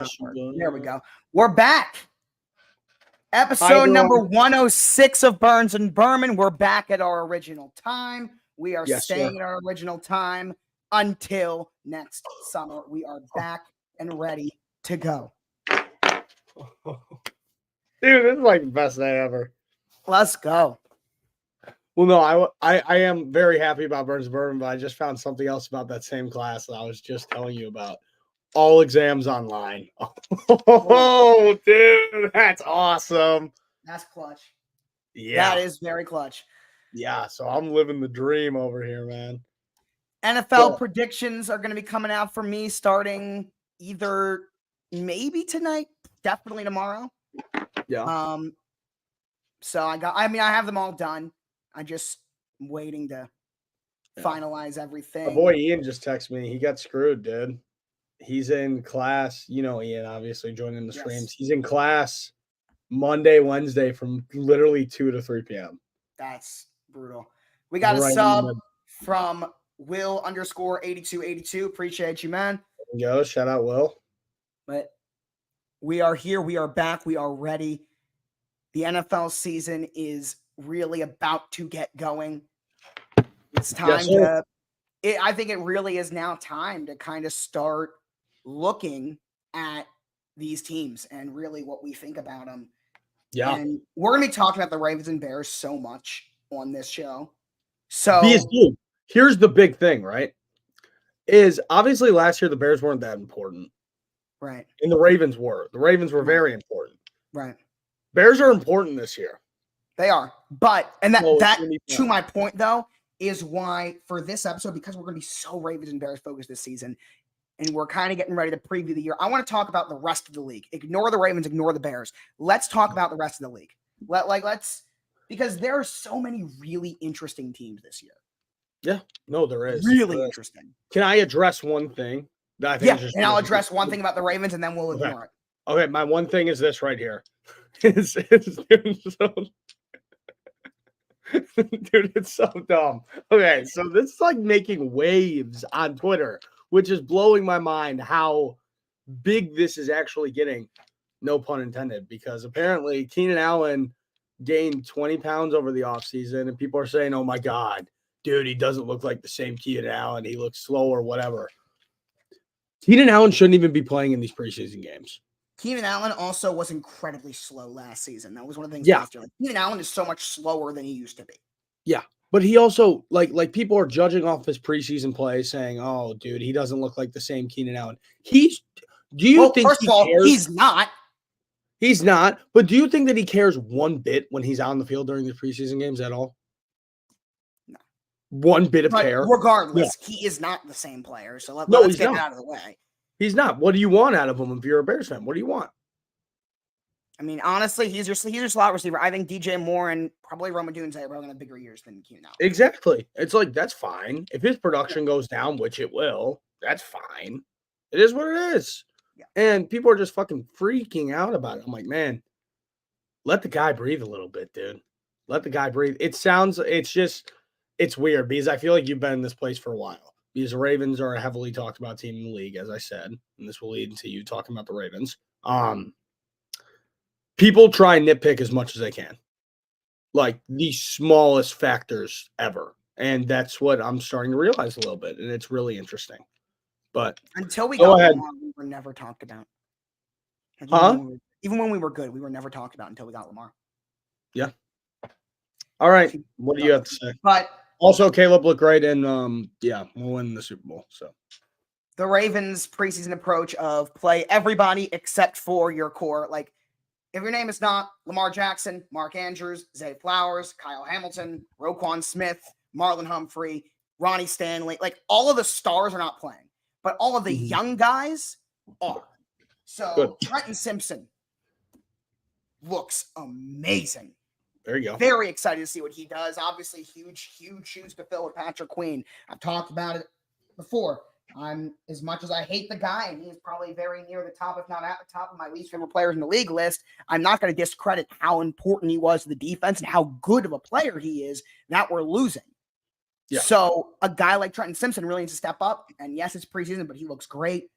There we go. We're back. Hi, Episode number 106 of Burns and Berman. We're back at our original time. We are staying at our original time until next summer. We are back and ready to go. Dude, this is like the best day ever. Let's go. Well, no, I am very happy about Burns and Berman, but I just found something else about that same class that I was just telling you about. All exams online. Oh, dude, that's awesome. That's clutch. Yeah. That is very clutch. Yeah, so I'm living the dream over here, man. NFL predictions are going to be coming out for me starting either maybe tonight, definitely tomorrow. Yeah. So I have them all done. I'm just waiting to finalize everything. My boy Ian just texted me. He got screwed, dude. He's in class. You know, Ian, obviously joining the streams. He's in class Monday, Wednesday from literally 2 to 3 p.m. That's brutal. We got a sub from Will_8282. Appreciate you, man. There we go. Shout out, Will. But we are here. We are back. We are ready. The NFL season is really about to get going. It's time I think it really is now time to kind of start looking at these teams and really what we think about them. Yeah. And we're going to be talking about the Ravens and Bears so much on this show. So here's the big thing, right? Is obviously last year the Bears weren't that important. Right. And the Ravens were. The Ravens were very important. Right. Bears are important this year. They are. But, and that to my point, though, is why for this episode, because we're going to be so Ravens and Bears focused this season, and we're kind of getting ready to preview the year, I want to talk about the rest of the league. Ignore the Ravens, ignore the Bears. Let's talk about the rest of the league. Because there are so many really interesting teams this year. Yeah, no, there is. Really interesting. Can I address one thing? That I think and I'll address one thing about the Ravens, and then we'll ignore it. Okay, my one thing is this right here. Dude, it's so dumb. Okay, so this is like making waves on Twitter, which is blowing my mind how big this is actually getting. No pun intended, because apparently Keenan Allen gained 20 pounds over the offseason, and people are saying, oh my God, dude, he doesn't look like the same Keenan Allen. He looks slower, whatever. Keenan Allen shouldn't even be playing in these preseason games. Keenan Allen also was incredibly slow last season. That was one of the things last year. Like, Keenan Allen is so much slower than he used to be. Yeah, but he also, like people are judging off his preseason play, saying, oh, dude, he doesn't look like the same Keenan Allen. Think first of all, cares? He's not. He's not. But do you think that he cares one bit when he's out on the field during the preseason games at all? No. One bit of care? Regardless, he is not the same player. So let's get it out of the way. He's not. What do you want out of him if you're a Bears fan? What do you want? I mean, honestly, he's your slot receiver. I think DJ Moore and probably Rome Odunze are going to have bigger years than Keenan Allen. Exactly. It's like, that's fine. If his production goes down, which it will, that's fine. It is what it is. Yeah. And people are just fucking freaking out about it. I'm like, man, let the guy breathe a little bit, dude. Let the guy breathe. It's weird because I feel like you've been in this place for a while. Because the Ravens are a heavily talked about team in the league, as I said, and this will lead into you talking about the Ravens. People try and nitpick as much as they can, like the smallest factors ever, and that's what I'm starting to realize a little bit, and it's really interesting. But until we got Lamar, we were never talked about. Even when we were good, we were never talked about until we got Lamar. Yeah. All right. What do you have to say? But also, Caleb looked great, and we'll win the Super Bowl. So the Ravens' preseason approach of play everybody except for your core. Like, if your name is not Lamar Jackson, Mark Andrews, Zay Flowers, Kyle Hamilton, Roquan Smith, Marlon Humphrey, Ronnie Stanley, like all of the stars are not playing, but all of the young guys are. So Trenton Simpson looks amazing. There you go. Very excited to see what he does. Obviously, huge shoes to fill with Patrick Queen. I've talked about it before. As much as I hate the guy, and he's probably very near the top, if not at the top of my least favorite players in the league list, I'm not going to discredit how important he was to the defense and how good of a player he is that we're losing. Yeah. So a guy like Trenton Simpson really needs to step up. And yes, it's preseason, but he looks great.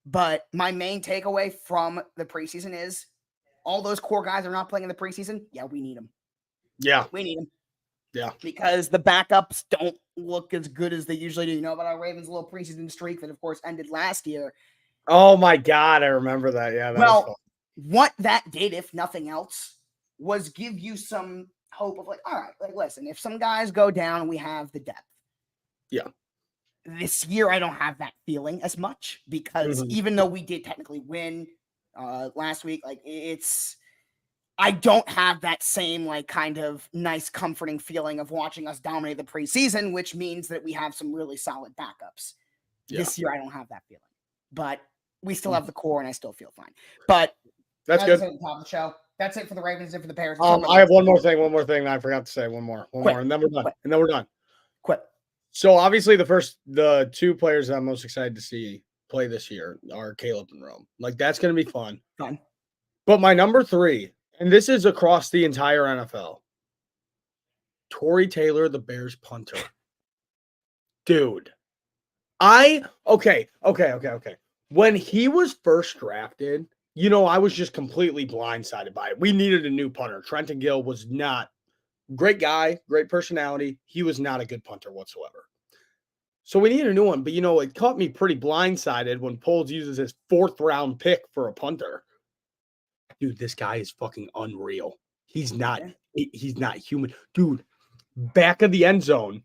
But my main takeaway from the preseason is all those core guys are not playing in the preseason. Yeah, we need them. Yeah. We need them. Yeah. Because the backups don't look as good as they usually do. You know about our Ravens' little preseason streak that, of course, ended last year. Oh, my God. I remember that. Yeah, that was fun. What that did, if nothing else, was give you some hope of like, all right, like, listen, if some guys go down, we have the depth. Yeah. This year, I don't have that feeling as much because even though we did technically win last week, like I don't have that same like kind of nice, comforting feeling of watching us dominate the preseason, which means that we have some really solid backups. Yeah. This year, I don't have that feeling, but we still have the core, and I still feel fine. But that's good. At the top of the show. That's it for the Ravens and for the Bears. I have one more thing that I forgot to say. One more, and then we're done. And then we're done. Quit. So obviously the two players that I'm most excited to see play this year are Caleb and Rome. Like that's going to be fun. Fun. But my number 3, and this is across the entire NFL, Torrey Taylor, the Bears punter. Dude. Okay. When he was first drafted, you know, I was just completely blindsided by it. We needed a new punter. Trenton Gill was not great guy, great personality. He was not a good punter whatsoever. So we need a new one. But, you know, it caught me pretty blindsided when Poles uses his 4th round pick for a punter. Dude, this guy is fucking unreal. He's not human. Dude, back of the end zone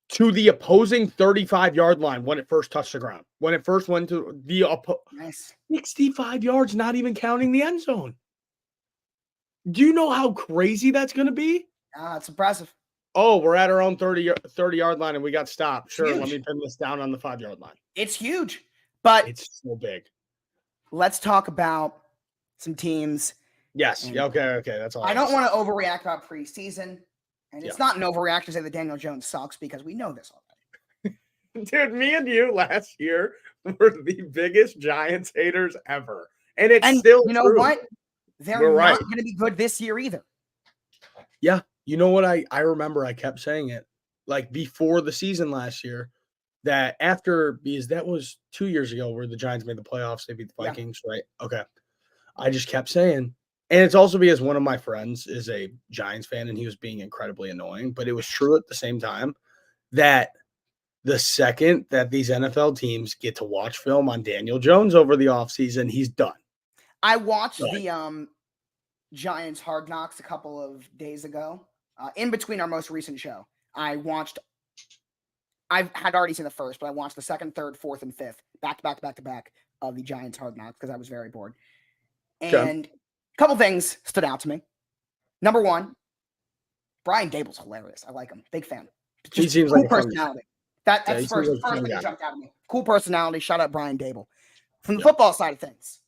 to the opposing 35-yard line when it first touched the ground. When it first went to the 65 yards, not even counting the end zone. Do you know how crazy that's going to be? It's impressive. Oh, we're at our own 30-yard line and we got stopped. Sure, let me pin this down on the 5-yard line. It's huge, but it's so big. Let's talk about some teams. Yes. Okay. That's all. I don't want to overreact about preseason, and it's not an overreaction to say that Daniel Jones sucks because we know this already. Dude, me and you last year were the biggest Giants haters ever, and still you know true. what? They're not going to be good this year either. Yeah. You know what? I remember I kept saying it like before the season last year that because that was 2 years ago where the Giants made the playoffs. They beat the Vikings, right? Okay. I just kept saying, and it's also because one of my friends is a Giants fan and he was being incredibly annoying, but it was true at the same time that the second that these NFL teams get to watch film on Daniel Jones over the offseason, he's done. I watched the Giants Hard Knocks a couple of days ago. In between our most recent show, I had already seen the first, but I watched the 2nd, 3rd, 4th, and 5th back to back of the Giants Hard Knocks because I was very bored. And a couple things stood out to me. Number 1, Brian Dable's hilarious. I like him. Big fan. He seems like a personality. That's first thing that jumped out at me. Cool personality. Shout out Brian Dable. From the football side of things,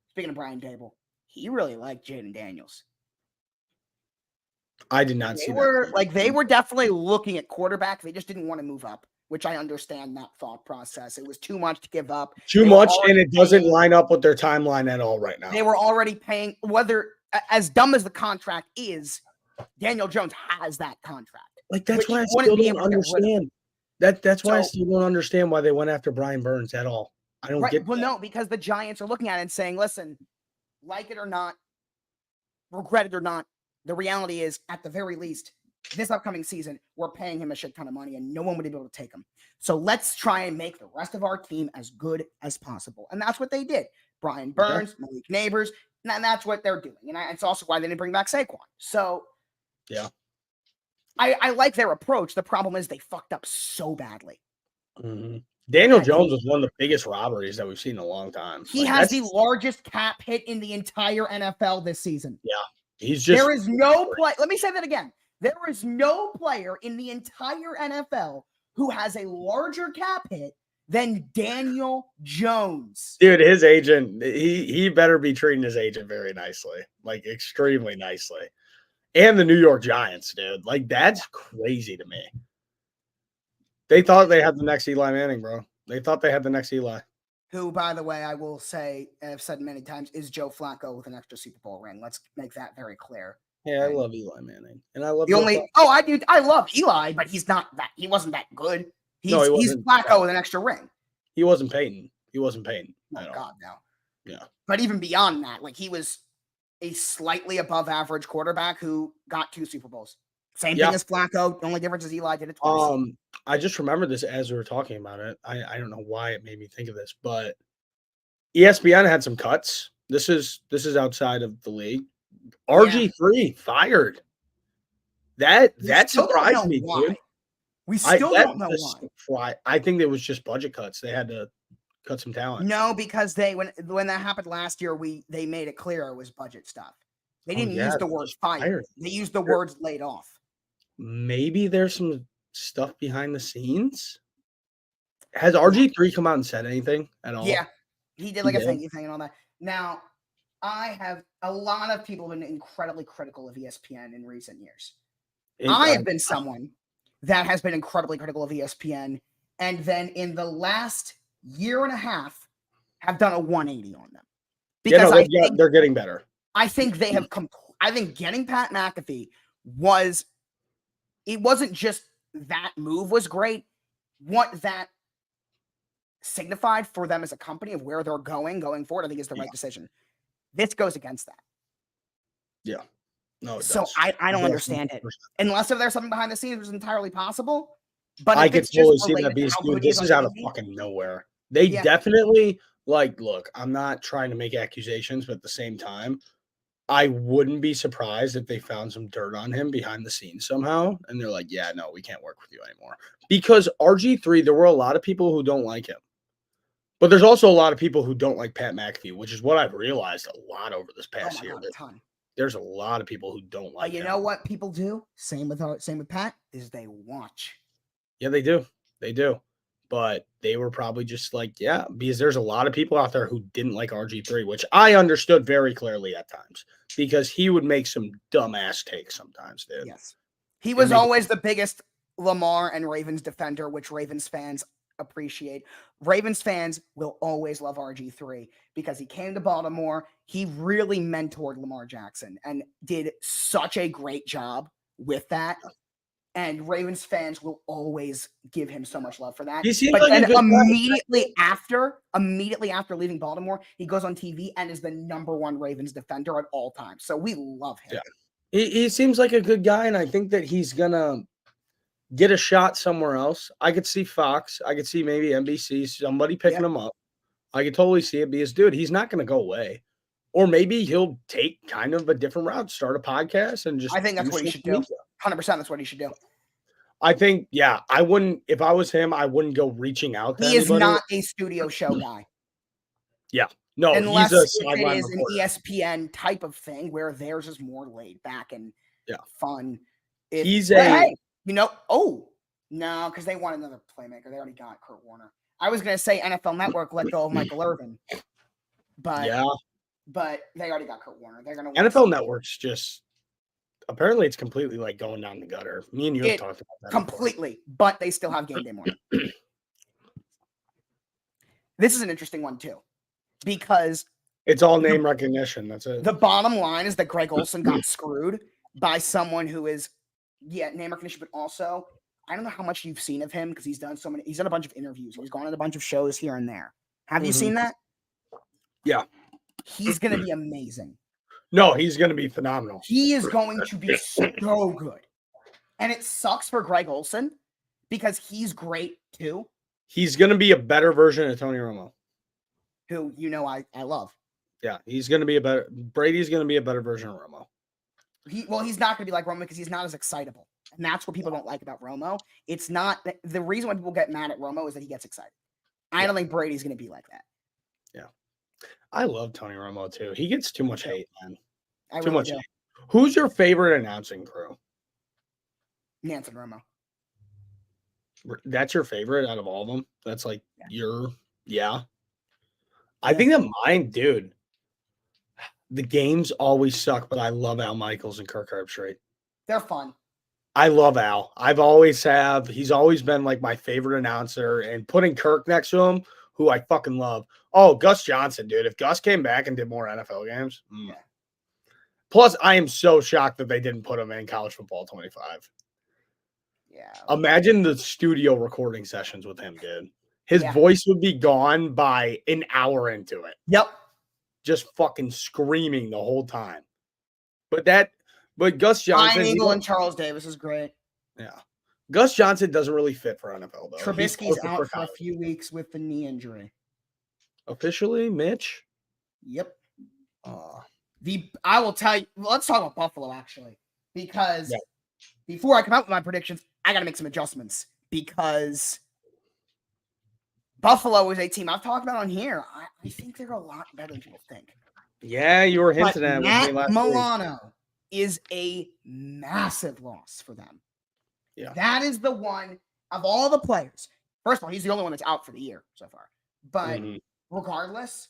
speaking of Brian Dable, he really liked Jaden Daniels. I did not see that. They were definitely looking at quarterback. They just didn't want to move up, which I understand that thought process. It was too much to give up. Too much, and it doesn't line up with their timeline at all right now. They were already paying, whether as dumb as the contract is, Daniel Jones has that contract. Like that's why I still don't understand. That's why I still don't understand why they went after Brian Burns at all. I don't get. Well, no, because the Giants are looking at it and saying, "Listen, like it or not, regret it or not, the reality is, at the very least, this upcoming season, we're paying him a shit ton of money, and no one would be able to take him. So let's try and make the rest of our team as good as possible." And that's what they did. Brian Burns, Malik Neighbors, and that's what they're doing. And it's also why they didn't bring back Saquon. So, yeah. I like their approach. The problem is they fucked up so badly. Mm-hmm. Daniel Jones was one of the biggest robberies that we've seen in a long time. He has the largest cap hit in the entire NFL this season. Yeah. He's just. There is no play. Let me say that again. There is no player in the entire NFL who has a larger cap hit than Daniel Jones. Dude, his agent, he better be treating his agent very nicely, like extremely nicely. And the New York Giants, dude. Like, that's crazy to me. They thought they had the next Eli Manning, bro. They thought they had the next Eli. Who, by the way, I will say, I've said many times, is Joe Flacco with an extra Super Bowl ring. Let's make that very clear. Yeah, I love Eli Manning. And I love I love Eli, but he's not that. He wasn't that good. He's Flacco with an extra ring. He wasn't Peyton. He wasn't Peyton Oh at all. God, no. Yeah. But even beyond that, like he was a slightly above average quarterback who got 2 Super Bowls. Same thing as Flacco. The only difference is Eli did it twice. I just remembered this as we were talking about it. I don't know why it made me think of this, but ESPN had some cuts. This is outside of the league. RG3 fired. That surprised me, dude. We still don't know why. I think it was just budget cuts. They had to cut some talent. No, because when that happened last year, they made it clear it was budget stuff. They didn't use the word fired. They used the words laid off. Maybe there's some stuff behind the scenes. Has RG3 come out and said anything at all? Yeah, he did like a thank you thing and all that. Now, a lot of people have been incredibly critical of ESPN in recent years. I have been someone that has been incredibly critical of ESPN, and then in the last year and a half have done a 180 on them. Because they're getting better. I think they have I think getting Pat McAfee wasn't just that move was great. What that signified for them as a company of where they're going forward, I think is the right decision. This goes against that. Yeah. No, so I don't understand it. Unless if there's something behind the scenes, which is entirely possible. But I could totally see that because this is out of fucking nowhere. They definitely look, I'm not trying to make accusations, but at the same time, I wouldn't be surprised if they found some dirt on him behind the scenes somehow. And they're like, yeah, no, we can't work with you anymore. Because RG3, there were a lot of people who don't like him. But there's also a lot of people who don't like Pat McAfee, which is what I've realized a lot over this past year. There's a lot of people who don't like him. You know what people do? Same with Pat, is they watch. Yeah, they do. They do. But they were probably just like, yeah, because there's a lot of people out there who didn't like RG3, which I understood very clearly at times because he would make some dumbass takes sometimes, dude. Yes. He was always the biggest Lamar and Ravens defender, which Ravens fans appreciate. Ravens fans will always love RG3 because he came to Baltimore. He really mentored Lamar Jackson and did such a great job with that. And Ravens fans will always give him so much love for that. But then immediately after leaving Baltimore, he goes on TV and is the #1 Ravens defender at all times. So we love him. Yeah. He seems like a good guy, and I think that he's gonna get a shot somewhere else. I could see Fox. I could see maybe NBC, somebody picking him up. I could totally see it because, dude, he's not gonna go away. Or maybe he'll take kind of a different route, start a podcast, and just. I think that's what he should do. 100%, that's what he should do. I think, I wouldn't. If I was him, I wouldn't go reaching out to anybody. He is not a studio show guy. Yeah, no, unless it is an ESPN type of thing where theirs is more laid back and fun. Because they want another playmaker. They already got Kurt Warner. I was gonna say NFL Network let go of Michael Irvin, but they already got Kurt Warner. They're gonna NFL Network's just. Apparently, it's completely going down the gutter. Me and you have talked about that completely, but they still have Game Day Morning. This is an interesting one too, because it's all name recognition. That's it. The bottom line is that Greg Olsen got screwed by someone who is, name recognition, but also I don't know how much you've seen of him because he's done a bunch of interviews. He's gone on a bunch of shows here and there. Have you seen that? Yeah, he's going to be amazing. No, he's going to be phenomenal. He is going to be so good. And it sucks for Greg Olsen because he's great too. He's going to be a better version of Tony Romo. Who, I love. Yeah, he's going to be Brady's going to be a better version of Romo. He's not going to be like Romo because he's not as excitable. And that's what people don't like about Romo. It's not, the reason why people get mad at Romo is that he gets excited. I don't think Brady's going to be like that. Yeah. I love Tony Romo too. He gets too much hate, man. Too much hate. Who's your favorite announcing crew? Nancy Romo. That's your favorite out of all of them? That's like I think that mine, dude. The games always suck, but I love Al Michaels and Kirk Herbstreit. They're fun. I love Al. He's always been like my favorite announcer, and putting Kirk next to him, who I fucking love. Oh, Gus Johnson, dude. If Gus came back and did more NFL games. Yeah. Plus, I am so shocked that they didn't put him in College Football 25. Yeah. Imagine the studio recording sessions with him, dude. his Yeah. voice would be gone by an hour into it. Yep. Just fucking screaming the whole time. But Gus Ryan Johnson, Eagle and Charles Davis is great. yeah. Gus Johnson doesn't really fit for NFL though. He's Trubisky's perfect out for a college. few weeks with the knee injury. Officially, Mitch. Yep. I will tell you. Let's talk about Buffalo actually, because before I come out with my predictions, I got to make some adjustments because Buffalo is a team I've talked about on here. I think they're a lot better than people think. Yeah, you were hinting But at Matt me last Milano is a massive loss for them. Yeah. That is the one of all the players. First of all, he's the only one that's out for the year so far. But regardless,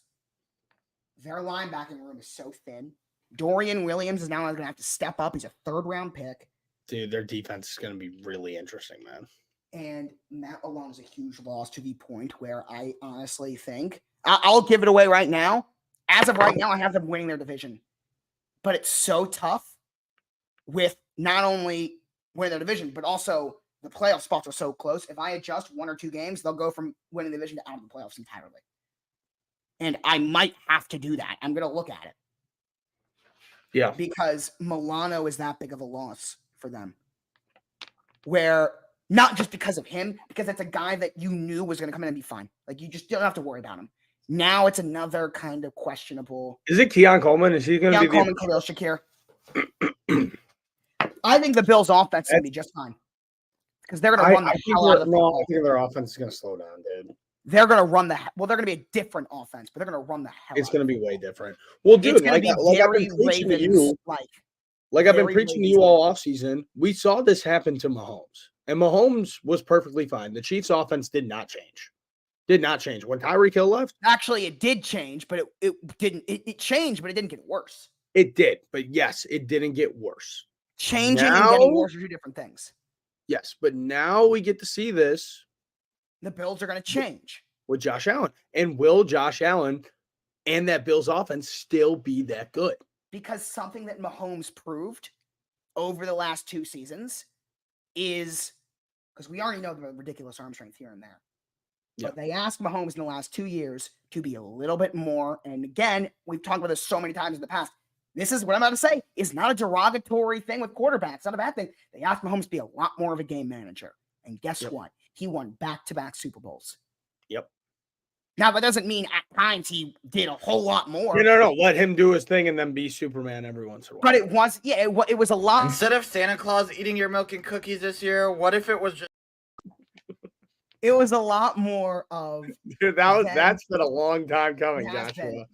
their linebacking room is so thin. Dorian Williams is now going to have to step up. He's a third-round pick. Dude, their defense is going to be really interesting, man. And Matt Milano is a huge loss to the point where I honestly think I'll give it away right now. As of right now, I have them winning their division. But it's so tough with not only winning their division, but also the playoff spots are so close. If I adjust 1 or 2 games, they'll go from winning the division to out of the playoffs entirely. And I might have to do that. I'm going to look at it. Yeah. Because Milano is that big of a loss for them. Where, not just because of him, because it's a guy that you knew was going to come in and be fine. Like, you just don't have to worry about him. Now it's another kind of questionable. Is it Keon Coleman? Is he going to be Coleman, Khalil Shakir? I think the Bills' offense is going to be just fine. Because they're going to run the hell out of the football. I think their offense is going to slow down, dude. They're going to run they're going to be a different offense, but they're going to run the hell It's out going to be way different. Well, dude, it's going to be very Ravens like I've been preaching to you all offseason, we saw this happen to Mahomes. And Mahomes was perfectly fine. The Chiefs' offense did not change. Did not change. When Tyreek Hill left? Actually, it did change, but it didn't. It changed, but it didn't get worse. It did. But yes, it didn't get worse. Changing and getting worse are 2 different things. Yes, but now we get to see this. The Bills are going to change. With Josh Allen. And will Josh Allen and that Bills offense still be that good? Because something that Mahomes proved over the last 2 seasons is, because we already know the ridiculous arm strength here and there. Yeah. But they asked Mahomes in the last 2 years to be a little bit more. And again, we've talked about this so many times in the past. This is what I'm about to say is not a derogatory thing with quarterbacks. It's not a bad thing. They asked Mahomes to be a lot more of a game manager. And guess what? He won back-to-back Super Bowls. Yep. Now, that doesn't mean at times he did a whole lot more. No. Let him do his thing and then be Superman every once in a while. But it was a lot. Instead of Santa Claus eating your milk and cookies this year, what if it was just... It was a lot more of... Dude, that's been a long time coming, Joshua. Been.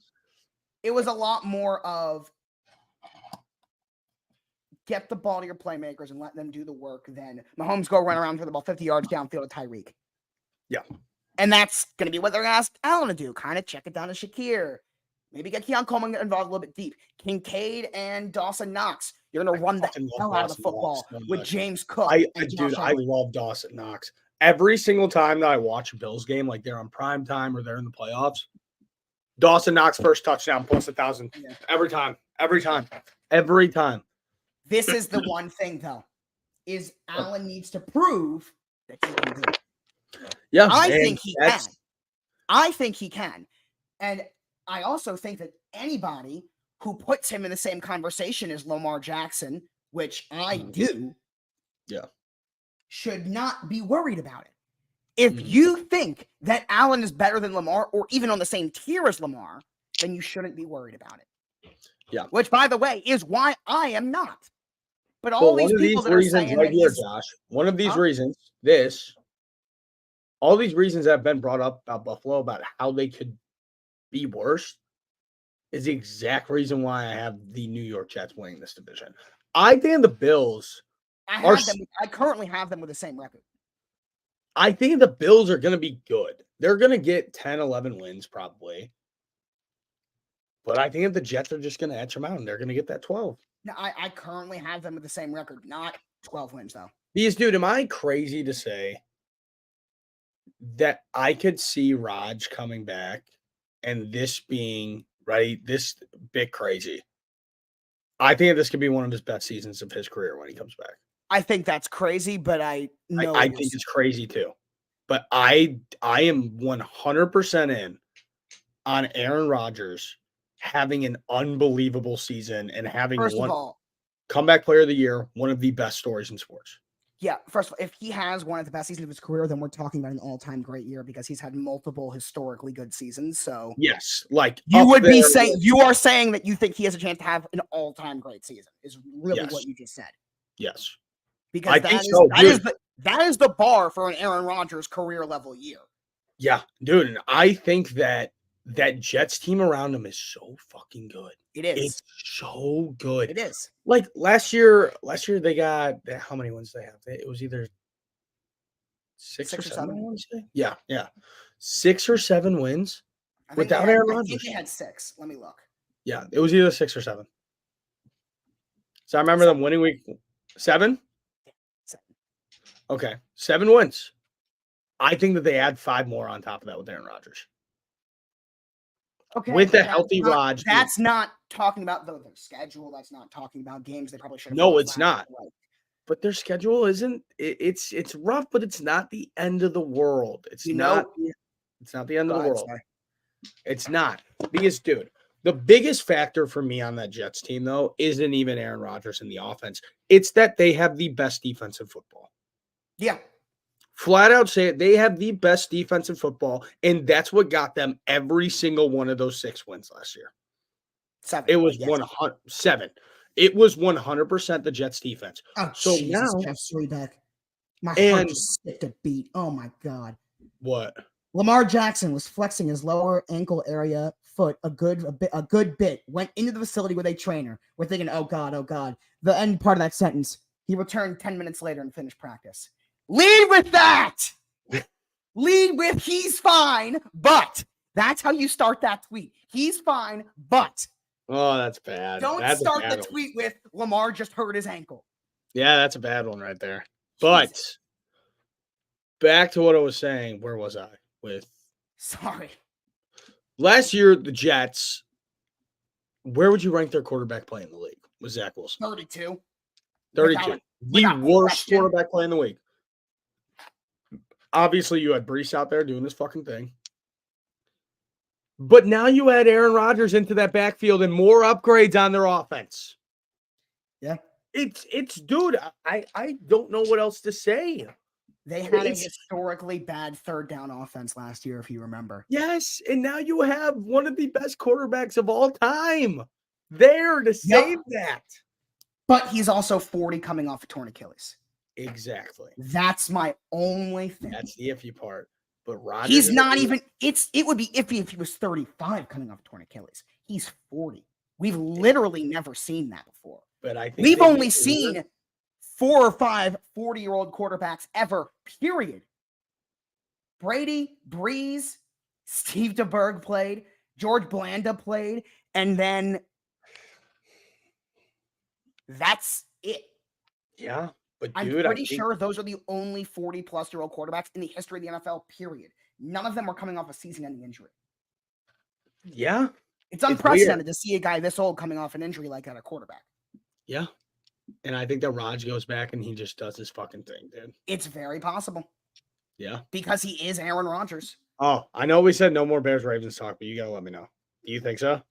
It was a lot more of get the ball to your playmakers and let them do the work than Mahomes go run around for the ball 50 yards downfield to Tyreek. Yeah. And that's going to be what they're going to ask Allen to do. Kind of check it down to Shakir. Maybe get Keon Coleman involved a little bit deep. Kincaid and Dawson Knox. You're going to run the hell out of the football with James Cook. I love Dawson Knox. Every single time that I watch a Bills game, like they're on prime time or they're in the playoffs, Dawson Knox first touchdown plus 1,000. Yeah. Every time. This is the one thing, though, is Allen needs to prove that he can do it. Yeah, I think he can. I think he can. And I also think that anybody who puts him in the same conversation as Lamar Jackson, which I do, should not be worried about it. If you think that Allen is better than Lamar or even on the same tier as Lamar, then you shouldn't be worried about it. Yeah. Which, by the way, is why I am not. But all these people that are saying right here, Josh, one of these reasons, all these reasons that have been brought up about Buffalo about how they could be worse is the exact reason why I have the New York Jets winning this division. I think the Bills I currently have them with the same record. I think the Bills are going to be good. They're going to get 10, 11 wins probably. But I think that the Jets are just going to etch them out and they're going to get that 12. No, I currently have them with the same record, not 12 wins, though. Because, dude, am I crazy to say that I could see Raj coming back and this being, this bit crazy? I think this could be one of his best seasons of his career when he comes back. I think that's crazy, but I know I think it's crazy, too. but I am 100% in on Aaron Rodgers having an unbelievable season and having First of one all, comeback player of the year, one of the best stories in sports. yeah, first of all, if he has one of the best seasons of his career, then we're talking about an all-time great year because he's had multiple historically good seasons. So Yes, like you up would be there saying with- you are saying that you think he has a chance to have an all-time great season is really Yes. what you just said. yes. Because I think so, dude. that is the bar for an Aaron Rodgers career level year. Yeah, dude, and I think that Jets team around him is so fucking good. It is. It's so good. It is. Like last year they got how many wins did they have? It was either six or seven. I want to say. Yeah. 6 or 7 wins without Aaron Rodgers. I think they had 6. Let me look. Yeah, it was either 6 or 7. So I remember them winning week 7. 7. Okay, 7 wins. I think that they add 5 more on top of that with Aaron Rodgers. Okay, with a healthy Rodgers. That's not talking about their schedule. That's not talking about games they probably should have. No, it's not. But their schedule isn't. It's rough, but it's not the end of the world. It's not the end of the world. Sorry. It's not. Because, dude, the biggest factor for me on that Jets team, though, isn't even Aaron Rodgers in the offense. It's that they have the best defense in football. Yeah. Flat out say it. They have the best defense in football, and that's what got them every single one of those 6 wins last year. 7. It was 107. It was 100% the Jets defense. Oh, so Jesus, now, Jeff Sreebeck. My heart just skipped a beat. Oh my God. What? Lamar Jackson was flexing his lower ankle area foot a good bit. Went into the facility with a trainer. We're thinking, oh God. The end part of that sentence. He returned 10 minutes later and finished practice. Lead with that. Lead with he's fine, but that's how you start that tweet. He's fine, but. Oh, that's bad. Don't start the tweet with Lamar just hurt his ankle. Yeah, that's a bad one right there. But Jesus. Back to what I was saying. Where was I with? Sorry. Last year, the Jets, where would you rank their quarterback play in the league? Was Zach Wilson? 32. 32. The worst quarterback play in the league. Obviously, you had Brees out there doing this fucking thing. But now you add Aaron Rodgers into that backfield and more upgrades on their offense. Yeah. It's dude, I don't know what else to say. They had a historically bad third down offense last year, if you remember. Yes, and now you have one of the best quarterbacks of all time there to save that. But he's also 40 coming off a torn Achilles. Exactly. That's my only thing. That's the iffy part. But Rodgers, he's not even. It would be iffy if he was 35 coming off a torn Achilles. He's 40. We've literally never seen that before. But I think we've only seen 4 or 5 40-year-old quarterbacks ever. Period. Brady, Breeze, Steve DeBerg played, George Blanda played, and then that's it. Yeah. But I'm pretty sure those are the only 40-plus-year-old quarterbacks in the history of the NFL, period. None of them were coming off a season-ending injury. Yeah. It's unprecedented to see a guy this old coming off an injury like that at quarterback. Yeah. And I think that Raj goes back and he just does his fucking thing, dude. It's very possible. Yeah. Because he is Aaron Rodgers. Oh, I know we said no more Bears-Ravens talk, but you got to let me know. Do you think so?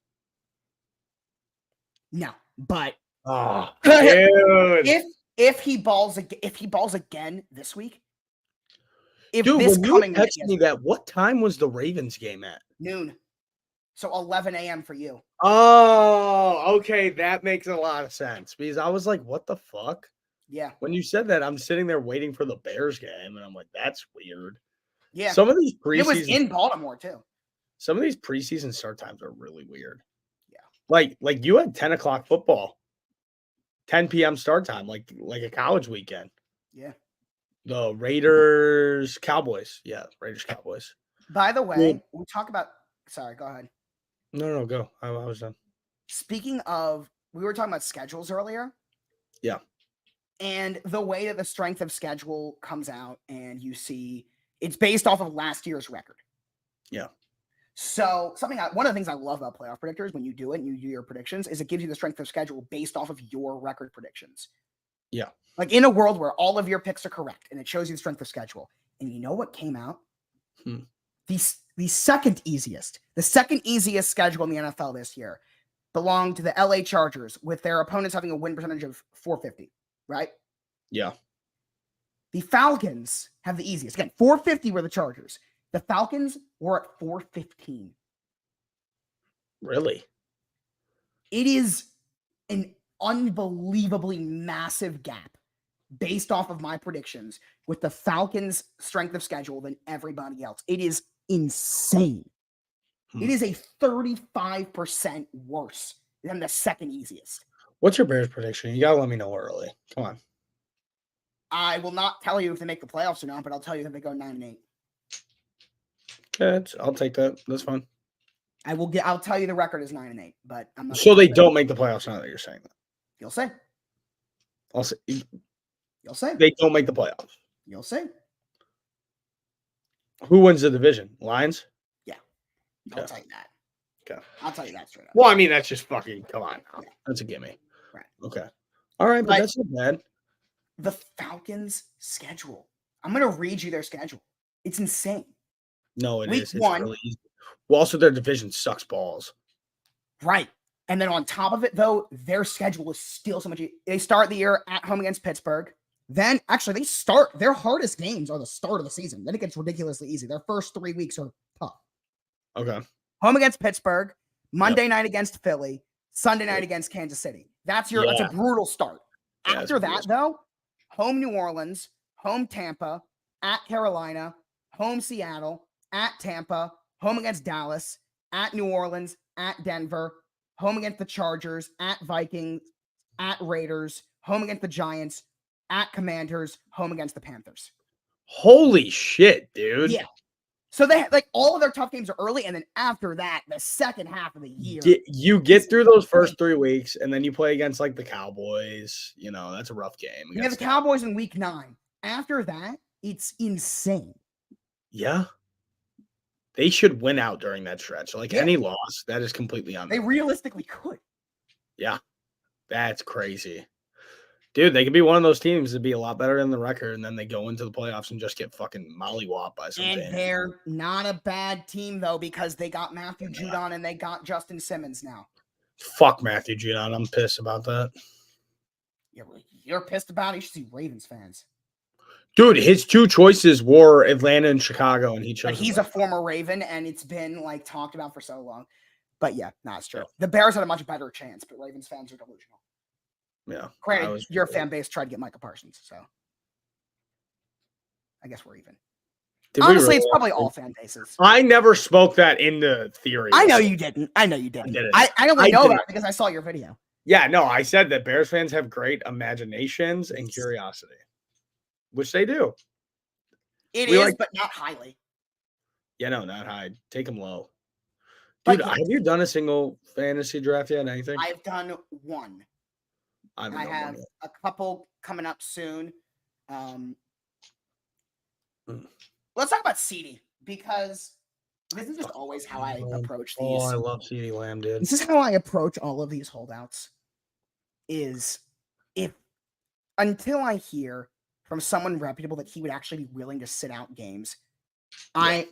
No, but oh, dude. If he balls again this week, when you texted me that, what time was the Ravens game at? Noon. So 11 a.m. for you. Oh, okay. That makes a lot of sense because I was like, what the fuck? Yeah. When you said that, I'm sitting there waiting for the Bears game, and I'm like, that's weird. Yeah. Some of these preseason. It was in Baltimore, too. Some of these preseason start times are really weird. Yeah. Like you had 10 o'clock football. 10 p.m. start time, like a college weekend. Yeah. The Raiders, Cowboys. Yeah, Raiders, Cowboys. By the way, we talk about – sorry, go ahead. No, go. I was done. Speaking of – we were talking about schedules earlier. Yeah. And the way that the strength of schedule comes out and you see – it's based off of last year's record. Yeah. So one of the things I love about playoff predictors when you do it and you do your predictions is it gives you the strength of schedule based off of your record predictions. Yeah. Like in a world where all of your picks are correct and it shows you the strength of schedule. And you know what came out? Hmm. The second easiest schedule in the NFL this year belonged to the LA Chargers, with their opponents having a win percentage of 450, right? Yeah. The Falcons have the easiest. Again, 450 were the Chargers. The Falcons were at 415. Really? It is an unbelievably massive gap based off of my predictions with the Falcons' strength of schedule than everybody else. It is insane. It is a 35% worse than the second easiest. What's your Bears prediction? You gotta let me know early. Come on. I will not tell you if they make the playoffs or not, but I'll tell you if they go 9-8. Okay, I'll take that. That's fine. I'll tell you the record is 9-8, but I'm not. So they don't make the playoffs now that you're saying that. You'll say. I'll say You'll say. they don't make the playoffs. You'll say. Who wins the division? Lions? Yeah. Okay. I'll tell you that. Okay. I'll tell you that straight up. Well, I mean, that's just fucking come on. Yeah. That's a gimme. Right. Okay. All right, but Like- that's not bad. The Falcons' schedule. I'm going to read you their schedule. It's insane. No, it Week is. It's one. really easy. Well, also their division sucks balls. Right. And then on top of it, though, their schedule is still so much. They start the year at home against Pittsburgh. Then, actually, their hardest games are the start of the season. Then it gets ridiculously easy. Their first 3 weeks are tough. Okay. Home against Pittsburgh, Monday night against Philly, Sunday night against Kansas City. That's a brutal start. Yeah, After that, though, home New Orleans, home Tampa, at Carolina, home Seattle, at Tampa, home against Dallas, at New Orleans, at Denver, home against the Chargers, at Vikings, at Raiders, home against the Giants, at Commanders, home against the Panthers. Holy shit, dude. Yeah. So they all of their tough games are early, and then after that, the second half of the year, You get through those first 3 weeks, and then you play against like the Cowboys. You know, that's a rough game. you have the Cowboys in week 9. After that, it's insane. Yeah. They should win out during that stretch. Like Yeah. any loss, that is completely on They them. realistically could. Yeah. That's crazy. Dude, they could be one of those teams to be a lot better than the record, and then they go into the playoffs and just get fucking mollywopped by something. And they're not a bad team, though, because they got Matthew Judon and they got Justin Simmons now. Fuck Matthew Judon. I'm pissed about that. You're pissed about it? You should see Ravens fans. Dude, his 2 choices were Atlanta and Chicago, and he chose. But he's a former Raven, and it's been talked about for so long. But yeah, it's true. The Bears had a much better chance, but Ravens fans are delusional. Yeah. Granted, your fan base tried to get Micah Parsons, so I guess we're even. Honestly, it's probably all fan bases. I never spoke that into theory. I know you didn't. I didn't. I only know that because I saw your video. Yeah, no, I said that Bears fans have great imaginations and curiosity, which they do. It is, but not highly. Yeah, no, not high. Take them low. But Dude, have you done a single fantasy draft yet? Anything? I've done one. I have a couple coming up soon. Let's talk about CD, because this is just always how I approach these. Oh, I love CeeDee Lamb, dude. This is how I approach all of these holdouts. Is until I hear from someone reputable that he would actually be willing to sit out games, I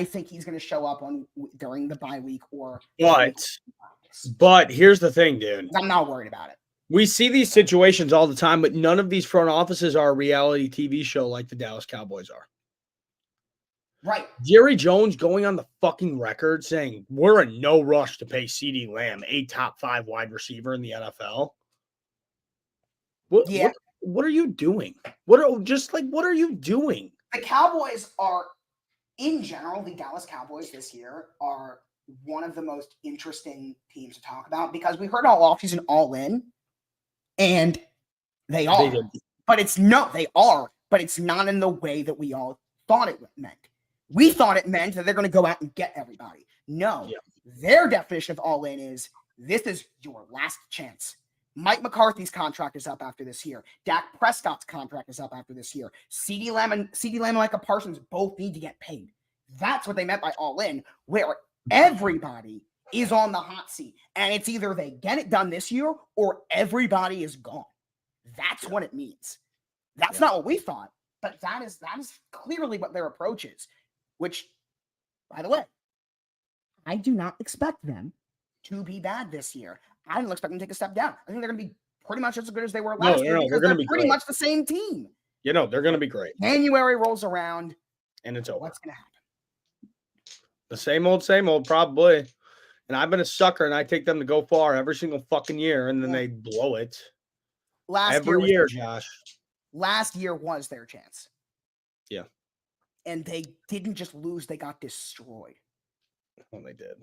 think he's going to show up during the bye week or. But here's the thing, dude. I'm not worried about it. We see these situations all the time, but none of these front offices are a reality TV show like the Dallas Cowboys are. Right. Jerry Jones going on the fucking record saying we're in no rush to pay CeeDee Lamb, a top 5 wide receiver in the NFL. What are you doing? What are you doing? The Cowboys are, in general, the Dallas Cowboys this year are one of the most interesting teams to talk about, because we heard all offseason all in, and they are. But it's not in the way that we all thought it meant. We thought it meant that they're going to go out and get everybody. No, Their definition of all in is this is your last chance. Mike McCarthy's contract is up after this year. Dak Prescott's contract is up after this year. CeeDee Lamb and Micah Parsons both need to get paid. That's what they meant by all in, where everybody is on the hot seat. And it's either they get it done this year or everybody is gone. That's what it means. That's not what we thought. But that is clearly what their approach is. Which, by the way, I do not expect them to be bad this year. I don't expect them to take a step down. I think they're going to be pretty much as good as they were last year because they're they're pretty much the same team. You know, they're going to be great. January rolls around, and it's over. What's going to happen? The same old, probably. And I've been a sucker, and I take them to go far every single fucking year, and then they blow it. Every year, Josh. Last year was their chance. Yeah. And they didn't just lose, they got destroyed. Well, they did.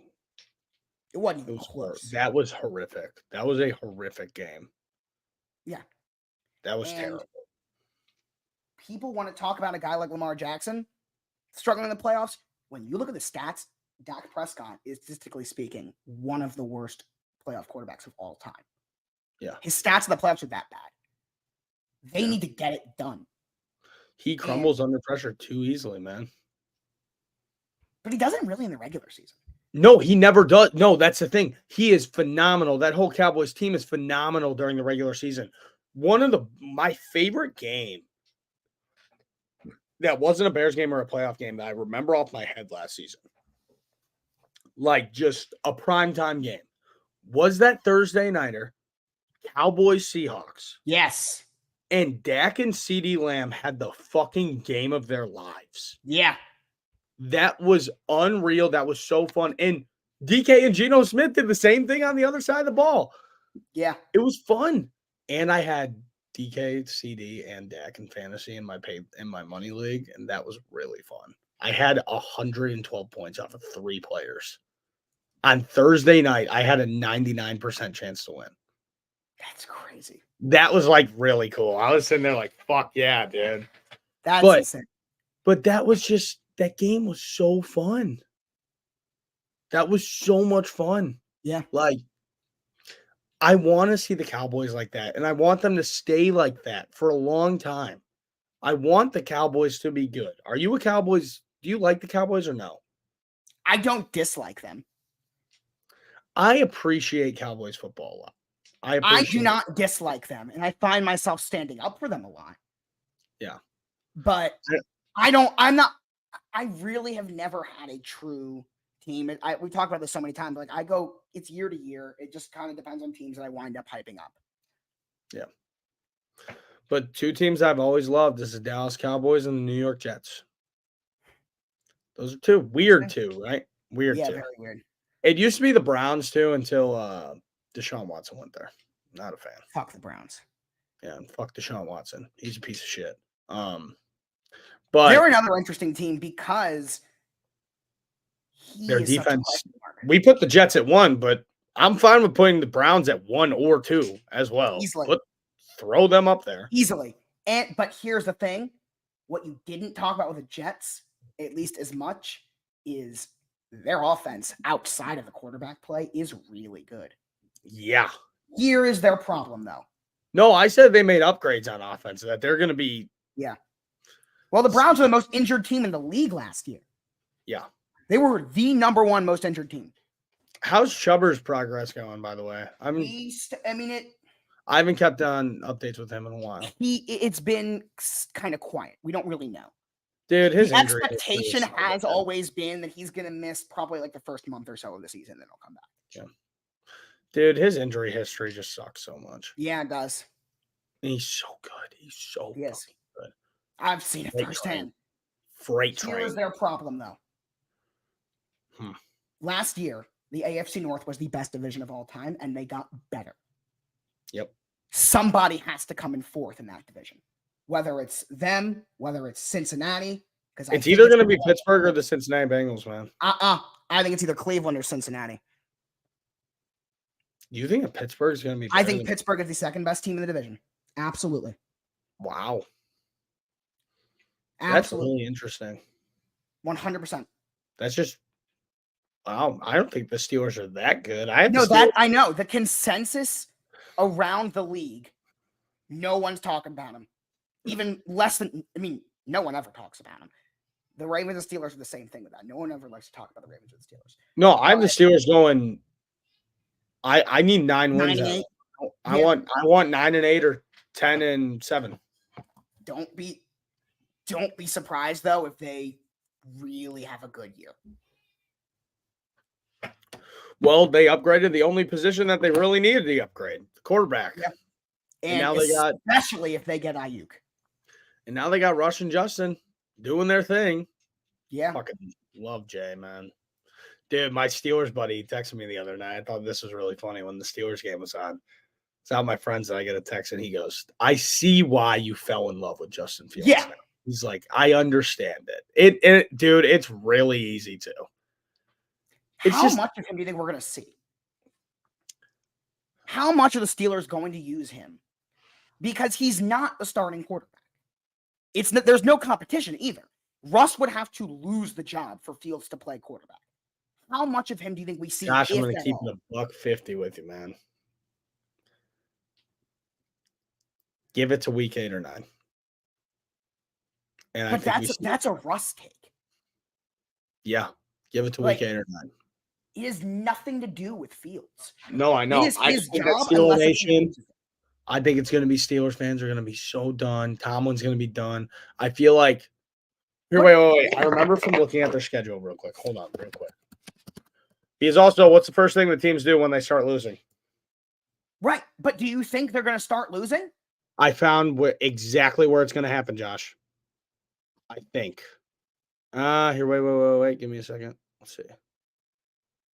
It wasn't even close. That was horrific. That was a horrific game. Yeah. That was terrible. People want to talk about a guy like Lamar Jackson struggling in the playoffs. When you look at the stats, Dak Prescott is, statistically speaking, one of the worst playoff quarterbacks of all time. Yeah. His stats in the playoffs are that bad. They need to get it done. He crumbles under pressure too easily, man. But he doesn't really in the regular season. No, he never does. No, that's the thing. He is phenomenal. That whole Cowboys team is phenomenal during the regular season. One of my favorite game that wasn't a Bears game or a playoff game that I remember off my head last season, like just a primetime game, was that Thursday nighter, Cowboys Seahawks. Yes. And Dak and CeeDee Lamb had the fucking game of their lives. Yeah. That was unreal. That was so fun. And DK and Geno Smith did the same thing on the other side of the ball. Yeah. It was fun. And I had DK, CD, and Dak in fantasy in my money league, and that was really fun. I had 112 points off of 3 players. On Thursday night, I had a 99% chance to win. That's crazy. That was like really cool. I was sitting there like, fuck yeah, dude. That's insane. But that game was so fun. That was so much fun. Yeah. Like, I want to see the Cowboys like that, and I want them to stay like that for a long time. I want the Cowboys to be good. Are you a Cowboys? Do you like the Cowboys or no? I don't dislike them. I appreciate Cowboys football a lot. I do not dislike them, and I find myself standing up for them a lot. Yeah. But I really have never had a true team. We talk about this so many times. Like it's year to year. It just kind of depends on teams that I wind up hyping up. Yeah. But 2 teams I've always loved is the Dallas Cowboys and the New York Jets. Those are 2. Weird too, right? Weird yeah, too. Very weird. It used to be the Browns too until Deshaun Watson went there. Not a fan. Fuck the Browns. Yeah, and fuck Deshaun Watson. He's a piece of shit. But they're another interesting team because their defense. We put the Jets at 1, but I'm fine with putting the Browns at 1 or 2 as well. Easily. Throw them up there. Easily. But here's the thing. What you didn't talk about with the Jets, at least as much, is their offense outside of the quarterback play is really good. Yeah. Here is their problem, though. No, I said they made upgrades on offense, that they're going to be. Yeah. Well, the Browns were the most injured team in the league last year. Yeah. They were the number 1 most injured team. How's Chubb's progress going, by the way? I haven't kept on updates with him in a while. It's been kind of quiet. We don't really know. Dude, his injury expectation has always been that he's going to miss probably like the first month or so of the season, then he'll come back. Yeah. Dude, his injury history just sucks so much. Yeah, it does. And he's so good. He's so good. I've seen it firsthand. Freight train. Here's their problem, though. Last year, the AFC North was the best division of all time, and they got better. Yep. Somebody has to come in 4th in that division. Whether it's them, whether it's Cincinnati. Because it's either going to be Pittsburgh or the Cincinnati Bengals, man. I think it's either Cleveland or Cincinnati. You think Pittsburgh is going to be I think Pittsburgh is the second best team in the division. Absolutely. Wow. Absolutely. That's really interesting. 100%. That's just wow. I don't think the Steelers are that good. I know. The consensus around the league, no one's talking about them. Even less than, no one ever talks about them. The Ravens and Steelers are the same thing with that. No one ever likes to talk about the Ravens and Steelers. No, I have the Steelers going. I need 9 wins. 9-8. I want 9-8 or 10-7. Don't beat. don't be surprised though if they really have a good year. Well, they upgraded the only position that they really needed to upgrade, the quarterback. Yeah. And now they got, especially if they get Ayuk. and now they got Rush and Justin doing their thing. Yeah. Fucking love Jay, man. Dude, my Steelers buddy texted me the other night. I thought this was really funny when the Steelers game was on. It's out my friends that I get a text and he goes, I see why you fell in love with Justin Fields. Yeah. Now. He's like, I understand it. Dude, it's really easy to. How much of him do you think we're going to see? How much are the Steelers going to use him? Because he's not the starting quarterback. There's no competition either. Russ would have to lose the job for Fields to play quarterback. How much of him do you think we see? Gosh, I'm going to keep the $150 with you, man. Give it to week 8 or 9. And but that's a Russ take. Yeah, give it to week 8 or 9. It has nothing to do with Fields. No, I know. His job, Steelers Nation. I think it's going to be Steelers fans are going to be so done. Tomlin's going to be done. I feel like. Here, wait. I remember from looking at their schedule real quick. Hold on, real quick. Because also, what's the first thing the teams do when they start losing? Right, but do you think they're going to start losing? I found exactly where it's going to happen, Josh. I think. Here, wait. Give me a second. Let's see.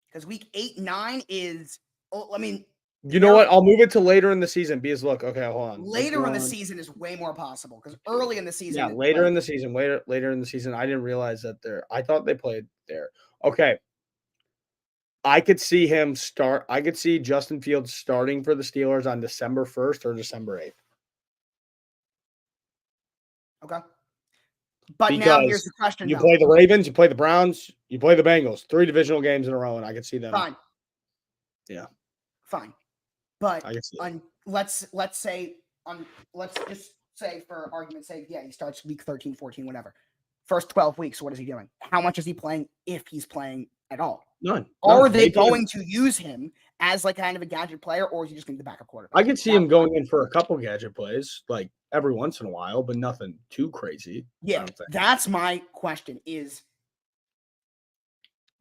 Because week 8, 9 is. Oh, I mean. You know what? I'll move it to later in the season. Because look, okay, hold on. Later in the season is way more possible because early in the season. Yeah, later in the season. Later in the season. I didn't realize that I thought they played there. Okay. I could see him start. I could see Justin Fields starting for the Steelers on December 1st or December 8th. Okay. But now here's the question. You play the Ravens, you play the Browns, you play the Bengals. 3 divisional games in a row, and I could see them. Fine. Yeah. Fine. But I can see let's just say for argument's sake, yeah, he starts week 13, 14, whatever. First 12 weeks, what is he doing? How much is he playing if he's playing at all? None. Are they going to use him as like kind of a gadget player, or is he just going to be the backup quarterback? I could see him going in for a couple gadget plays, like every once in a while, but nothing too crazy. Yeah, that's my question is.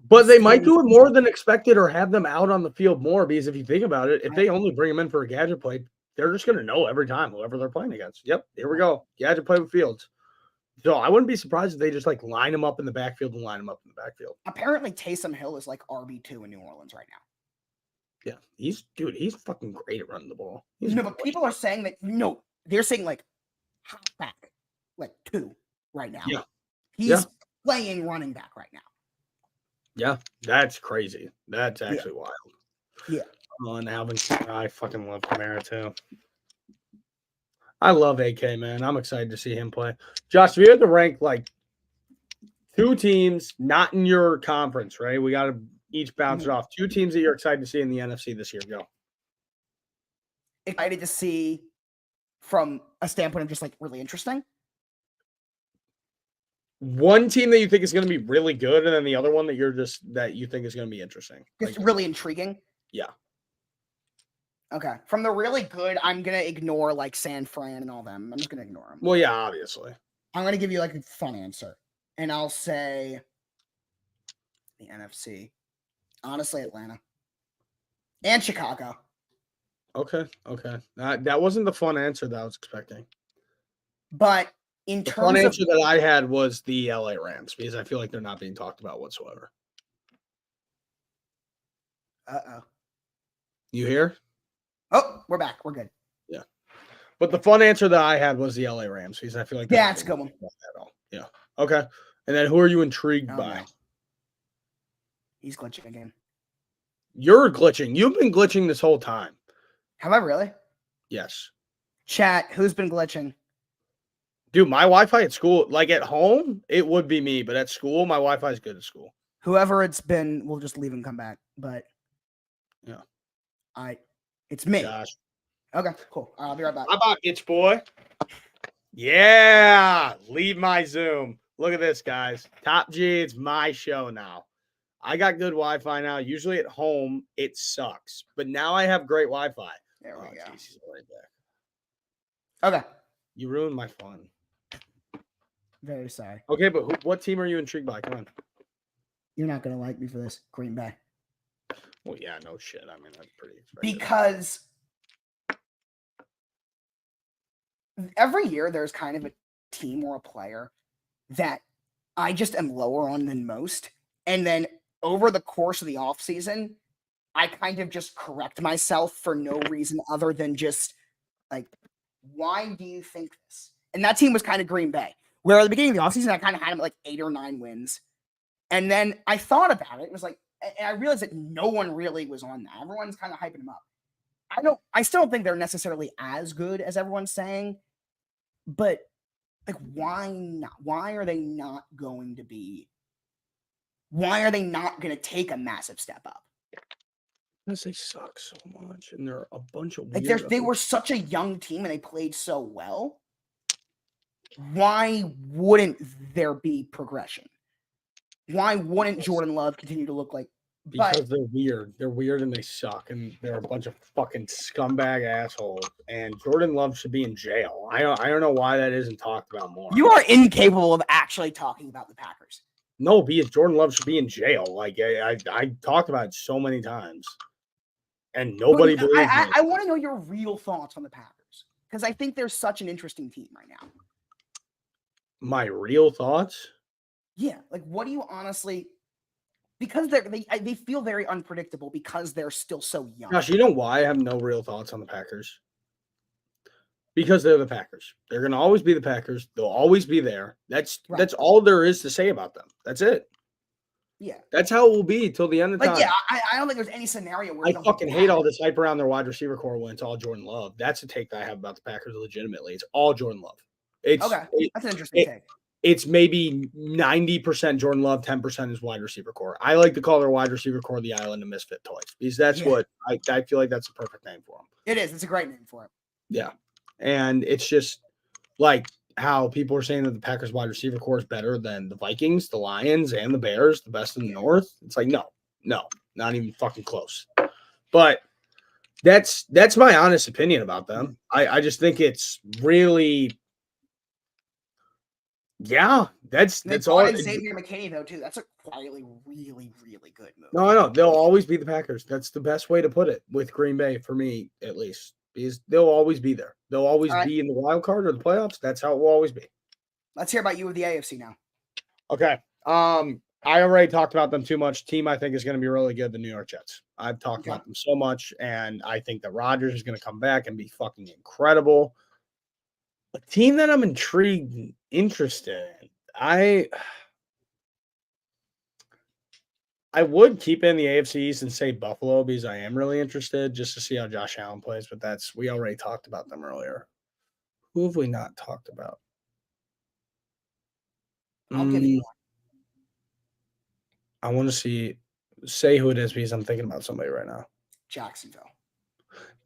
But they might do it more than expected or have them out on the field more because if you think about it, if they only bring them in for a gadget play, they're just going to know every time whoever they're playing against. Yep, here we go. Gadget play with Fields. So I wouldn't be surprised if they just like line him up in the backfield and line him up in the backfield. Apparently, Taysom Hill is like RB2 in New Orleans right now. Yeah, he's fucking great at running the ball. But people are saying that they're saying like halfback, like 2 right now. Yeah, he's playing running back right now. Yeah, that's crazy. That's actually wild. Yeah. And Alvin, I fucking love Kamara too. I love AK, man. I'm excited to see him play. Josh, we had to rank like 2 teams not in your conference, right? We got to each bounce it off. 2 teams that you're excited to see in the NFC this year. Go. Excited to see from a standpoint of just like really interesting. One team that you think is going to be really good, and then the other one that you think is going to be interesting. It's really intriguing. Yeah. Okay. From the really good, I'm going to ignore like San Fran and all them. I'm just going to ignore them. Well, yeah, obviously. I'm going to give you like a fun answer. And I'll say the NFC. Honestly, Atlanta. And Chicago. Okay. That wasn't the fun answer that I was expecting. But in the terms fun answer that I had was the LA Rams because I feel like they're not being talked about whatsoever. Uh-oh. You hear? Oh, we're back. We're good. Yeah. But the fun answer that I had was the LA Rams because I feel like that's a good one. At all. Yeah. Okay. And then who are you intrigued by? No. He's glitching again. You're glitching. You've been glitching this whole time. Have I really? Yes. Chat, who's been glitching? Dude, my Wi-Fi at school, like at home, it would be me, but at school, my Wi-Fi is good at school. Whoever it's been, we'll just leave and come back. But yeah, it's me. Gosh. Okay, cool. I'll be right back. How about itch boy? Yeah, leave my Zoom. Look at this, guys. Top G, it's my show now. I got good Wi-Fi now. Usually at home, it sucks, but now I have great Wi-Fi. There we go. Geez, right back. Okay. You ruined my fun. Very sorry. Okay, but what team are you intrigued by? Come on. You're not gonna like me for this. Green Bay. Well, yeah, no shit. I mean, that's pretty expected. Because every year there's kind of a team or a player that I just am lower on than most. And then over the course of the offseason, I kind of just correct myself for no reason other than just like, why do you think this? And that team was kind of Green Bay, where at the beginning of the offseason, I kind of had them at like 8 or 9 wins. And then I thought about it. It was like, and I realized that no one really was on that. Everyone's kind of hyping them up. I still don't think they're necessarily as good as everyone's saying, but like, why not? Why are they not going to be? Why are they not going to take a massive step up? Because they suck so much, and they're a bunch of Like weird. they were such a young team and they played so well. Why wouldn't there be progression? Why wouldn't Jordan Love continue to look like? Because they're weird. They're weird and they suck, and they're a bunch of fucking scumbag assholes. And Jordan Love should be in jail. I don't know why that isn't talked about more. You are incapable of actually talking about the Packers. No, because Jordan Love should be in jail. Like I talked about it so many times, and nobody believes me. I want to know your real thoughts on the Packers because I think they're such an interesting team right now. My real thoughts? Yeah, like what do you honestly? Because they feel very unpredictable because they're still so young. Gosh, you know why I have no real thoughts on the Packers? Because they're the Packers. They're going to always be the Packers. They'll always be there. That's all there is to say about them. That's it. Yeah. That's how it will be till the end of time. Yeah, I don't think there's any scenario where I fucking hate all this hype around their wide receiver core when it's all Jordan Love. That's a take that I have about the Packers legitimately. It's all Jordan Love. That's an interesting take. It's maybe 90% Jordan Love, 10% is wide receiver core. I like to call their wide receiver core the Island of Misfit Toys because that's what I feel like that's a perfect name for them. It is. It's a great name for it. Yeah. And it's just like how people are saying that the Packers wide receiver core is better than the Vikings, the Lions, and the Bears, the best in the North. It's like, no, not even fucking close. But that's my honest opinion about them. I just think it's really, that's all. And Xavier McKinney though too. That's a quietly really, really good move. No, I know they'll always be the Packers. That's the best way to put it with Green Bay for me, at least. Because they'll always be there. They'll always be in the wild card or the playoffs. That's how it will always be. Let's hear about you with the AFC now. Okay. I already talked about them too much. Team I think is going to be really good, the New York Jets. I've talked about them so much, and I think that Rodgers is going to come back and be fucking incredible. A team that I'm intrigued and interested in. I would keep in the AFC East and say Buffalo because I am really interested just to see how Josh Allen plays, but we already talked about them earlier. Who have we not talked about? I'll give you one. I want to say who it is because I'm thinking about somebody right now. Jacksonville.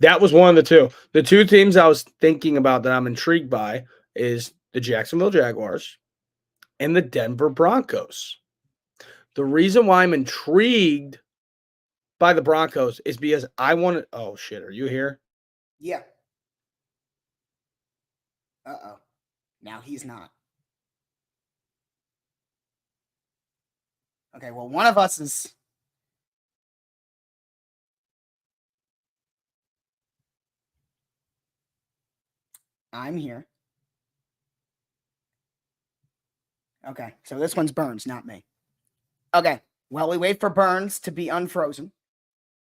That was one of the two. The two teams I was thinking about that I'm intrigued by is the Jacksonville Jaguars and the Denver Broncos. The reason why I'm intrigued by the Broncos is because I want to. Oh, shit. Are you here? Yeah. Uh-oh. Now he's not. Okay, well, one of us is. I'm here. Okay, so this one's Burns, not me. Okay, well, we wait for Burns to be unfrozen.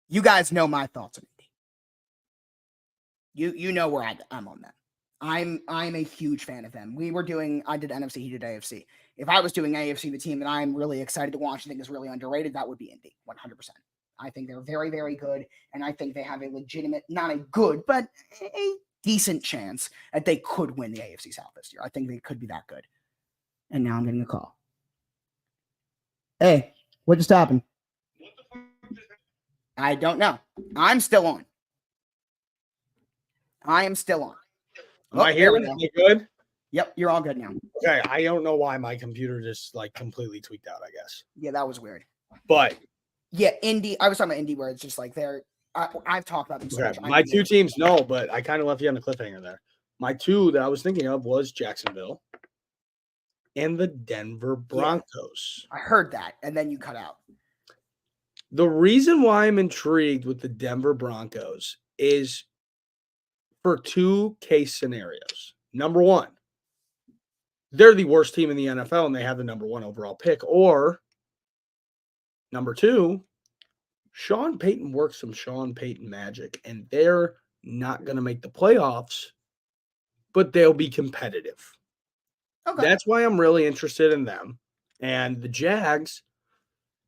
You guys know my thoughts on Indy. You know where I'm on that. I'm a huge fan of them. I did NFC, he did AFC. If I was doing AFC, the team that I'm really excited to watch, I think is really underrated, that would be Indy, 100%. I think they're very, very good, and I think they have a legitimate, not a good, but a decent chance that they could win the AFC South this year. I think they could be that good. And now I'm getting a call. Hey, what just happened? I don't know. I'm still on. I am still on. Am I here? Am I good? Yep, you're all good now. Okay, I don't know why my computer just like completely tweaked out, I guess. Yeah, that was weird. But yeah, Indy. I was talking about Indy where it's just like I've talked about them so much. My two teams, no, but I kind of left you on the cliffhanger there. My two that I was thinking of was Jacksonville and the Denver Broncos. I heard that, and then you cut out. The reason why I'm intrigued with the Denver Broncos is for two case scenarios. Number one, they're the worst team in the NFL and they have the number 1 overall pick. Or number two, Sean Payton works some Sean Payton magic and they're not going to make the playoffs, but they'll be competitive. Okay. That's why I'm really interested in them. And the Jags,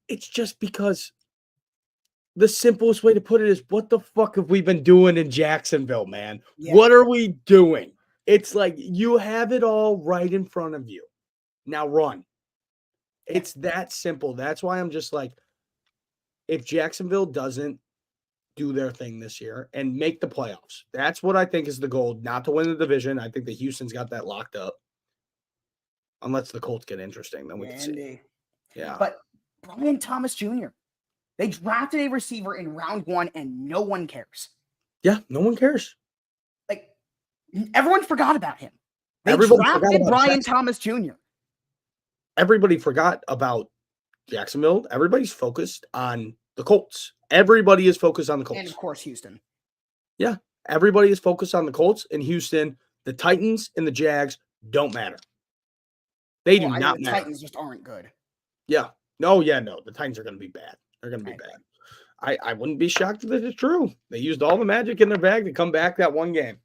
it's just because the simplest way to put it is, what the fuck have we been doing in Jacksonville, man? Yeah. What are we doing? It's like you have it all right in front of you. Now run. It's that simple. That's why I'm just like, if Jacksonville doesn't do their thing this year and make the playoffs, that's what I think is the goal, not to win the division. I think that Houston's got that locked up. Unless the Colts get interesting, then we can see. Yeah. But Brian Thomas Jr., they drafted a receiver in round 1 and no one cares. Yeah, no one cares. Like, everyone forgot about him. They Everybody drafted forgot about Brian Jackson. Thomas Jr. Everybody forgot about Jacksonville. Everybody's focused on the Colts. Everybody is focused on the Colts. And, of course, Houston. Yeah, everybody is focused on the Colts and Houston. The Titans and the Jags don't matter. They do not the matter. Titans just aren't good. Yeah. No. The Titans are going to be bad. They're going to be bad. I wouldn't be shocked if it's true. They used all the magic in their bag to come back that one game.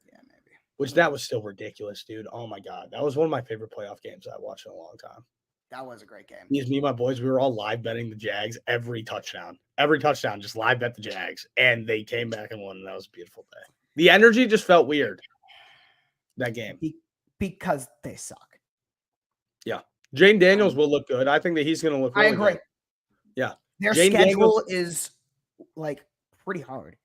Yeah, maybe. Which that was still ridiculous, dude. Oh, my God. That was one of my favorite playoff games I watched in a long time. That was a great game. Me and my boys, we were all live betting the Jags every touchdown. Every touchdown, just live bet the Jags. And they came back and won, and that was a beautiful day. The energy just felt weird, that game. Because they suck. Yeah. Jane Daniels will look good. I think that he's going to look really I agree. good. Yeah. Their Jane schedule is, like, pretty hard.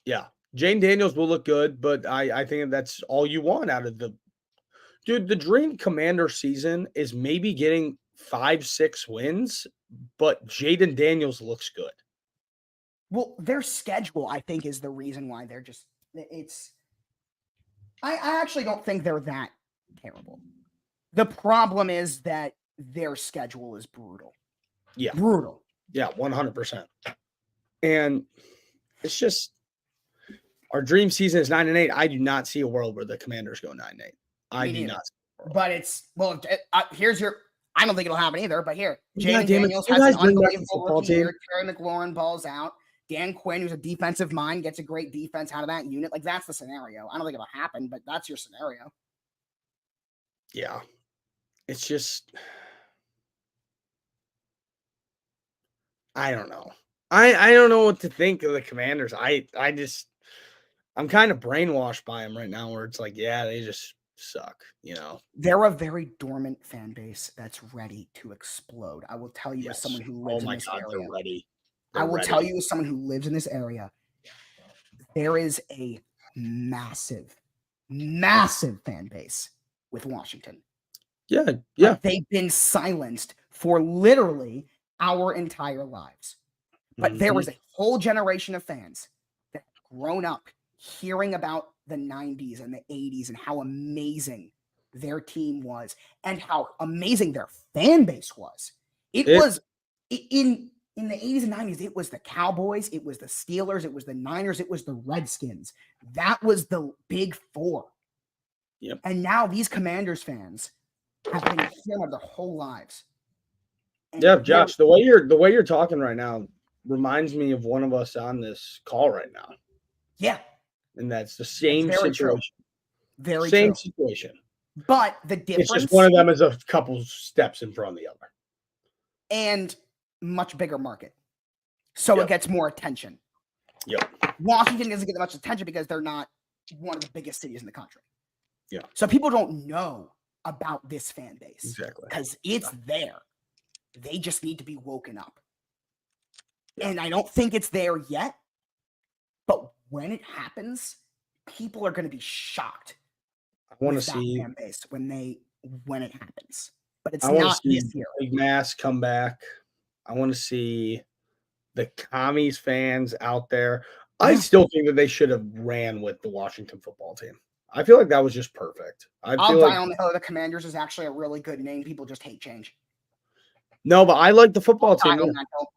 Yeah. Jane Daniels will look good, but I think that's all you want out of the – dude, the dream Commander season is maybe getting 5-6 wins, but Jaden Daniels looks good. Well, their schedule, I think, is the reason why they're just – it's – I actually don't think they're that terrible. The problem is that their schedule is brutal. Yeah. Brutal. Yeah, 100%. And it's just our dream season is 9-8. I do not see a world where the Commanders go 9-8. I do not. But it's here's your. I don't think it'll happen either. But here, Yeah, Jaden damn it. Daniels You has guys an bring back the unbelievable football rookie team. year. Terry McLaurin balls out. Dan Quinn, who's a defensive mind, gets a great defense out of that unit. Like, that's the scenario. I don't think it'll happen, but that's your scenario. Yeah. It's just, I don't know. I don't know what to think of the Commanders. I'm kind of brainwashed by them right now where it's like, yeah, they just suck, you know. They're a very dormant fan base that's ready to explode. I will tell you as someone who lives in this area. They're ready. I will tell you as someone who lives in this area, there is a massive, massive fan base with Washington. Yeah, yeah. But they've been silenced for literally our entire lives. But there was a whole generation of fans that have grown up hearing about the 90s and the 80s and how amazing their team was and how amazing their fan base was. It was in the 80s and 90s, it was the Cowboys, it was the Steelers, it was the Niners, it was the Redskins. That was the big four. Yep. And now these Commanders fans have been hearing their whole lives. And yeah, Josh, the way you're talking right now reminds me of one of us on this call right now. Yeah. And that's the same very situation. True. Very same true. situation. But the difference, it's just one of them is a couple steps in front of the other. And much bigger market. So it gets more attention. Yep. Washington doesn't get that much attention because they're not one of the biggest cities in the country. Yeah. So people don't know about this fan base. Exactly. Because it's there. They just need to be woken up. Yeah. And I don't think it's there yet. But when it happens, people are going to be shocked. I want to see fan base when it happens. But it's I want not to see this year. Big Mass come back. I want to see the commies fans out there. I still think that they should have ran with the Washington football team. I feel like that was just perfect. I I'll feel die like on the hill. The Commanders is actually a really good name. People just hate change. no, but I like the football Die team. on that hill.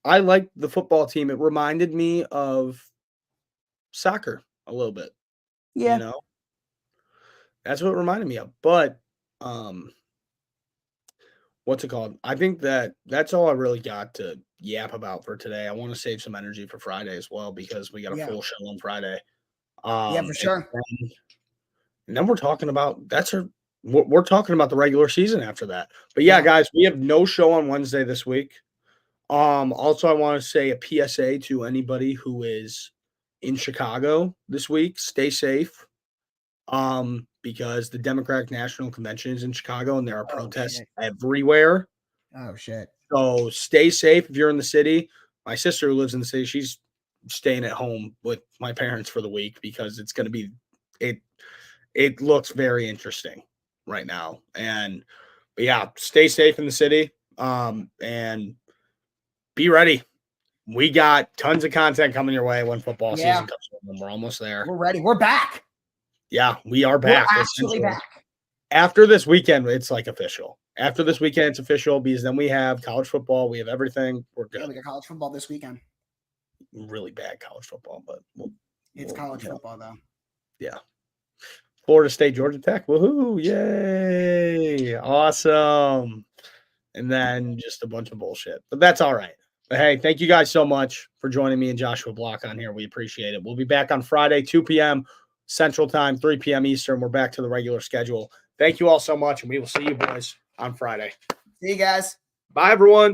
I like the football team. It reminded me of soccer a little bit. Yeah. You know, that's what it reminded me of. But what's it called? I think that's all I really got to yap about for today. I want to save some energy for Friday as well because we got a Yeah. full show on Friday. Yeah, for sure. And then we're talking about we're talking about the regular season after that. But yeah, guys, we have no show on Wednesday this week. Also, I want to say a PSA to anybody who is in Chicago this week. Stay safe. Because the Democratic National Convention is in Chicago and there are protests everywhere. Oh shit. So stay safe if you're in the city. My sister who lives in the city, she's staying at home with my parents for the week because it's going to be it looks very interesting right now. But yeah, stay safe in the city. And be ready. We got tons of content coming your way when football season comes in. We're almost there. We're ready. We're back. Yeah, we are back. We're actually back. After this weekend, it's like official. After this weekend, it's official because then we have college football. We have everything. We're good. Yeah, we got college football this weekend. Really bad college football, but It's college football though. Yeah. Florida State, Georgia Tech. Woohoo! Yay! Awesome. And then just a bunch of bullshit, but that's all right. But hey, thank you guys so much for joining me and Joshua Block on here. We appreciate it. We'll be back on Friday, 2 p.m. Central Time, 3 p.m. Eastern. We're back to the regular schedule. Thank you all so much, and we will see you boys on Friday. See you guys. Bye, everyone.